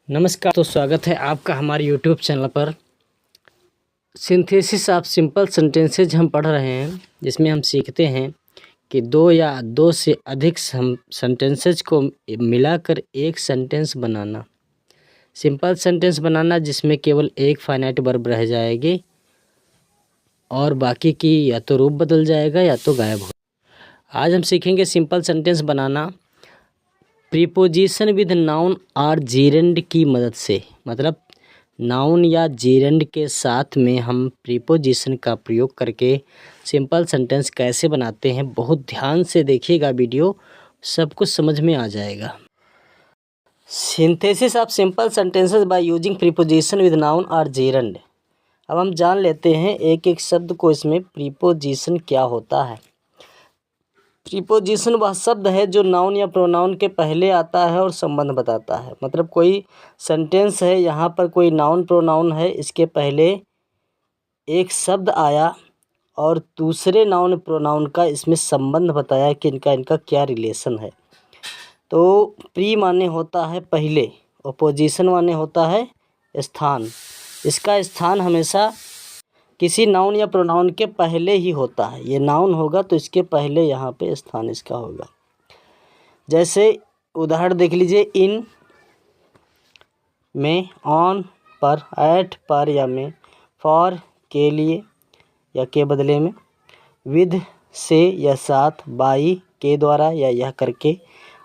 नमस्कार। तो स्वागत है आपका हमारे यूट्यूब चैनल पर। सिंथेसिस ऑफ सिंपल सेंटेंसेज हम पढ़ रहे हैं, जिसमें हम सीखते हैं कि दो या दो से अधिक सेंटेंसेज को मिलाकर एक सेंटेंस बनाना। सिंपल सेंटेंस बनाना जिसमें केवल एक फाइनाइट वर्ब रह जाएगी और बाकी की या तो रूप बदल जाएगा या तो गायब हो। आज हम सीखेंगे simple sentence banana preposition with noun और जेरेंड की मदद से। मतलब नाउन या जेरेंड के साथ में हम प्रीपोजिशन का प्रयोग करके सिंपल सेंटेंस कैसे बनाते हैं। बहुत ध्यान से देखिएगा वीडियो, सब कुछ समझ में आ जाएगा। Synthesis of simple sentences by using preposition with noun और जेरेंड। अब हम जान लेते हैं एक एक शब्द को, इसमें प्रीपोजिशन क्या होता है। प्रीपोजिशन वह शब्द है जो नाउन या प्रोनाउन के पहले आता है और संबंध बताता है। मतलब कोई सेंटेंस है, यहाँ पर कोई नाउन प्रोनाउन है, इसके पहले एक शब्द आया और दूसरे नाउन प्रोनाउन का इसमें संबंध बताया कि इनका क्या रिलेशन है। तो प्री माने होता है पहले और पोजीशन माने होता है स्थान। इसका स्थान हमेशा किसी नाउन या प्रोनाउन के पहले ही होता है। ये नाउन होगा तो इसके पहले यहाँ पे स्थान इसका होगा। जैसे उदाहरण देख लीजिए, इन में, ऑन पर, एट पर या में, फॉर के लिए या के बदले में, विद से या साथ, बाई के द्वारा या यह करके,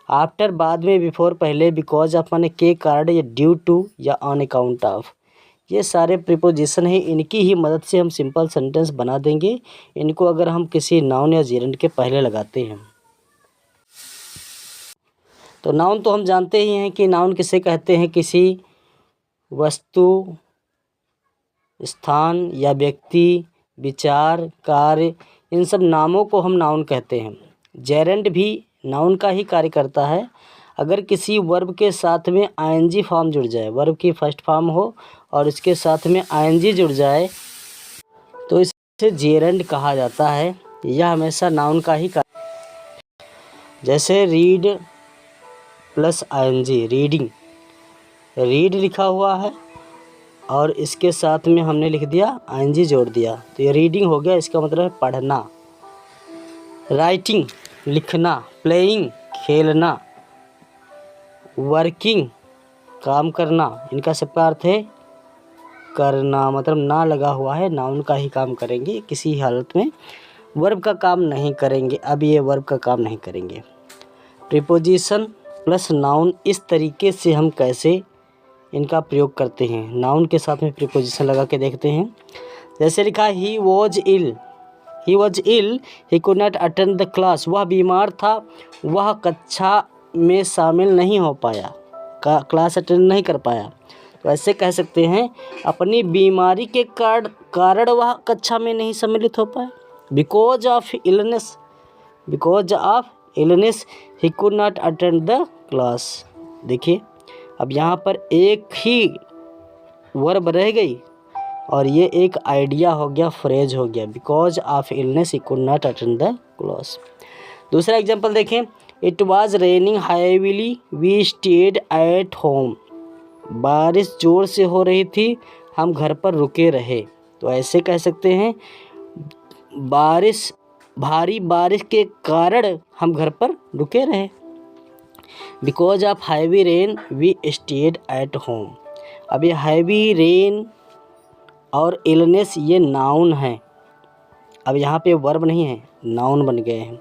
आफ्टर बाद में, बिफोर पहले, बिकॉज ऑफ माने के कारण या ड्यू टू या ऑन अकाउंट ऑफ। ये सारे प्रीपोजिशन हैं, इनकी ही मदद से हम सिंपल सेंटेंस बना देंगे। इनको अगर हम किसी नाउन या जेरेंड के पहले लगाते हैं तो नाउन तो हम जानते ही हैं कि नाउन किसे कहते हैं। किसी वस्तु, स्थान या व्यक्ति, विचार, कार्य, इन सब नामों को हम नाउन कहते हैं। जेरेंड भी नाउन का ही कार्य करता है। अगर किसी वर्ब के साथ में आईएनजी फॉर्म जुड़ जाए, वर्ब की फर्स्ट फॉर्म हो और इसके साथ में आईएनजी जुड़ जाए तो इसे जेरेंड कहा जाता है। यह हमेशा नाउन का ही कार्य। जैसे read plus ING, reading, read लिखा हुआ है और इसके साथ में हमने लिख दिया आईएनजी जोड़ दिया तो ये रीडिंग हो गया। इसका मतलब है पढ़ना। राइटिंग लिखना, प्लेइंग खेलना, वर्किंग काम करना, इनका सबका अर्थ है करना। मतलब ना लगा हुआ है, नाउन का ही काम करेंगे, किसी हालत में वर्ब का काम नहीं करेंगे। अब ये वर्ब का काम नहीं करेंगे। प्रीपोजिशन प्लस नाउन, इस तरीके से हम कैसे इनका प्रयोग करते हैं। नाउन के साथ में प्रीपोजिशन लगा के देखते हैं। जैसे लिखा है he was ill, he was ill, he could not attend the class, वह बीमार था, वह कक्षा में शामिल नहीं हो पाया, क्लास अटेंड नहीं कर पाया। तो ऐसे कह सकते हैं अपनी बीमारी के कारण वह कक्षा में नहीं सम्मिलित हो पाया। Because of illness, because of illness he could not attend the class. देखिए अब यहाँ पर एक ही वर्ब रह गई और ये एक आइडिया हो गया, फ्रेज हो गया। Because of illness he could not attend the class. दूसरा एग्जाम्पल देखें, it was raining heavily we stayed at home, बारिश ज़ोर से हो रही थी, हम घर पर रुके रहे। तो ऐसे कह सकते हैं भारी बारिश के कारण हम घर पर रुके रहे। Because of heavy rain we stayed at home. अब ये हैवी रेन और इलनेस ये नाउन है। अब यहाँ पे वर्ब नहीं है, नाउन बन गए हैं।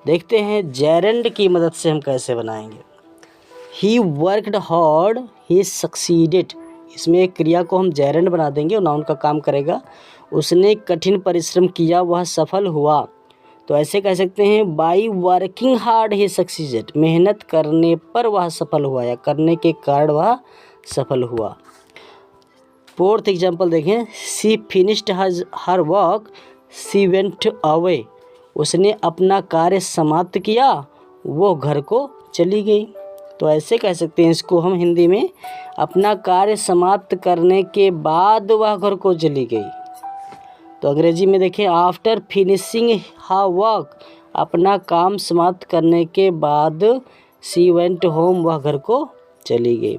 देखते हैं जेरेंड की मदद से हम कैसे बनाएंगे। He worked hard he succeeded, इसमें एक क्रिया को हम जेरेंड बना देंगे और नाउन का काम करेगा। उसने कठिन परिश्रम किया, वह सफल हुआ। तो ऐसे कह सकते हैं by working hard he succeeded, मेहनत करने पर वह सफल हुआ या करने के कारण वह सफल हुआ। फोर्थ एग्जाम्पल देखें, सी finished her work she went away, उसने अपना कार्य समाप्त किया, वो घर को चली गई। तो ऐसे कह सकते हैं इसको हम हिंदी में, अपना कार्य समाप्त करने के बाद वह घर को चली गई। तो अंग्रेजी में देखें, आफ्टर फिनिशिंग हर वर्क, अपना काम समाप्त करने के बाद सी वेंट होम, वह घर को चली गई।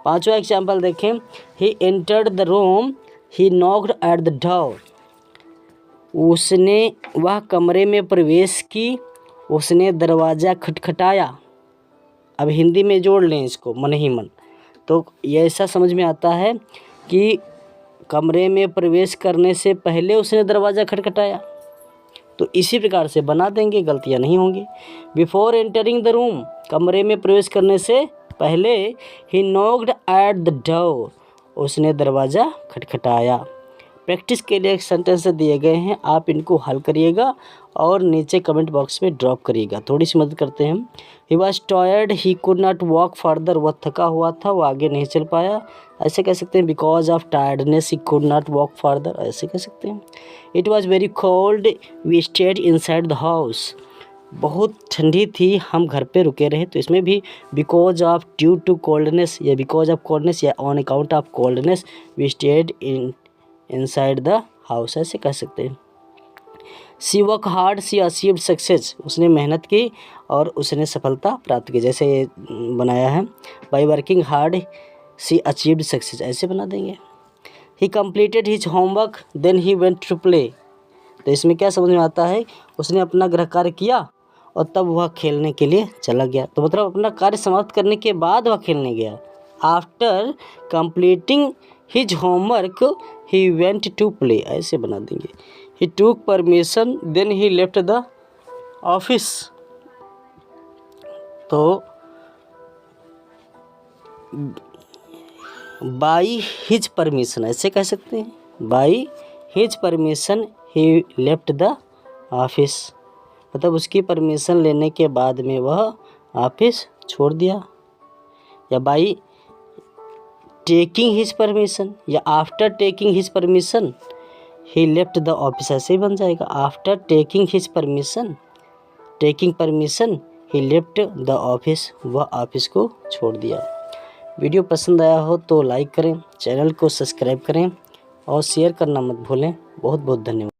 5वां एग्जाम्पल देखें, he entered the room, he knocked at the door. उसने वह कमरे में प्रवेश की, उसने दरवाज़ा खटखटाया। अब हिंदी में जोड़ लें इसको मन ही मन, तो ये ऐसा समझ में आता है कि कमरे में प्रवेश करने से पहले उसने दरवाज़ा खटखटाया। तो इसी प्रकार से बना देंगे, गलतियाँ नहीं होंगी। बिफोर एंटरिंग द रूम, कमरे में प्रवेश करने से पहले, ही नॉक्ड एट द डोर, उसने दरवाज़ा खटखटाया। प्रैक्टिस के लिए एक सेंटेंस दिए गए हैं, आप इनको हल करिएगा और नीचे कमेंट बॉक्स में ड्रॉप करिएगा। थोड़ी सी मदद करते हैं। He was tired, he could not walk further, वह थका हुआ था, वो आगे नहीं चल पाया। ऐसे कह सकते हैं, because of tiredness he could not walk further, ऐसे कह सकते हैं। It was very cold, we stayed inside the house, बहुत ठंडी थी, हम घर पे रुके रहे। तो इसमें भी because of, due to coldness, या बिकॉज ऑफ कोल्डनेस, या on account of coldness we stayed inside the house, ऐसे कह सकते हैं। She work hard, she achieved success, उसने मेहनत की और उसने सफलता प्राप्त की। जैसे बनाया है, by working hard she achieved success, ऐसे बना देंगे। He completed his homework, then he went to play. तो इसमें क्या समझ में आता है, उसने अपना गृह कार्य किया और तब वह खेलने के लिए चला गया। तो मतलब अपना कार्य समाप्त करने के बाद वह खेलने गया। After completing his homework he went to play, ऐसे बना देंगे। He took permission, then he left the office. तो बाई हिज परमिशन, ऐसे कह सकते हैं, by his permission he left the office, मतलब उसकी परमिशन लेने के बाद में वह ऑफिस छोड़ दिया। या बाई टेकिंग हिज परमिशन, या after taking his permission he left the office, ऐसे ही बन जाएगा। After taking his permission, taking permission he left the office, वह ऑफिस को छोड़ दिया। वीडियो पसंद आया हो तो लाइक करें, चैनल को सब्सक्राइब करें और शेयर करना मत भूलें। बहुत बहुत धन्यवाद।